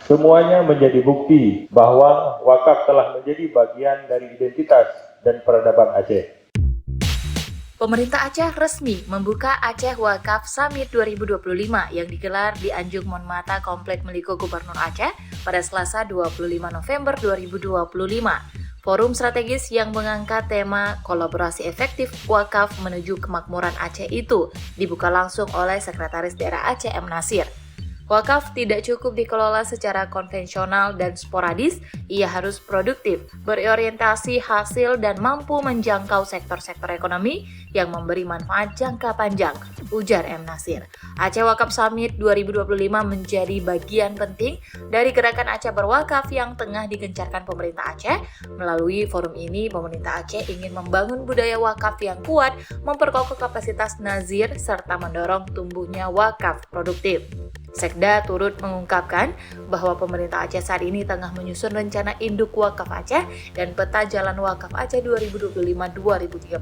Semuanya menjadi bukti bahwa wakaf telah menjadi bagian dari identitas dan peradaban Aceh. Pemerintah Aceh resmi membuka Aceh Wakaf Summit 2025 yang digelar di Anjung Monmata Komplek Meliko Gubernur Aceh pada Selasa 25 November 2025. Forum strategis yang mengangkat tema kolaborasi efektif wakaf menuju kemakmuran Aceh itu dibuka langsung oleh Sekretaris Daerah Aceh M. Nasir. Wakaf tidak cukup dikelola secara konvensional dan sporadis, ia harus produktif, berorientasi hasil dan mampu menjangkau sektor-sektor ekonomi yang memberi manfaat jangka panjang, ujar M. Nasir. Aceh Wakaf Summit 2025 menjadi bagian penting dari gerakan Aceh Berwakaf yang tengah digencarkan pemerintah Aceh. Melalui forum ini, pemerintah Aceh ingin membangun budaya wakaf yang kuat, memperkokoh kapasitas nazir, serta mendorong tumbuhnya wakaf produktif. Sekda turut mengungkapkan bahwa pemerintah Aceh saat ini tengah menyusun rencana induk wakaf Aceh dan peta jalan wakaf Aceh 2025-2030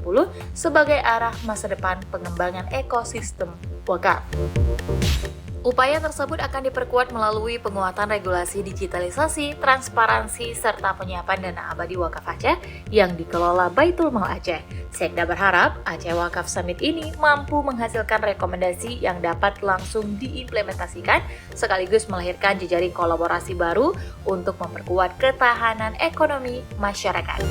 sebagai arah masa depan pengembangan ekosistem wakaf. Upaya tersebut akan diperkuat melalui penguatan regulasi digitalisasi, transparansi, serta penyiapan dana abadi wakaf Aceh yang dikelola Baitul Mal Aceh. Sekda berharap Aceh Wakaf Summit ini mampu menghasilkan rekomendasi yang dapat langsung diimplementasikan sekaligus melahirkan jejaring kolaborasi baru untuk memperkuat ketahanan ekonomi masyarakat.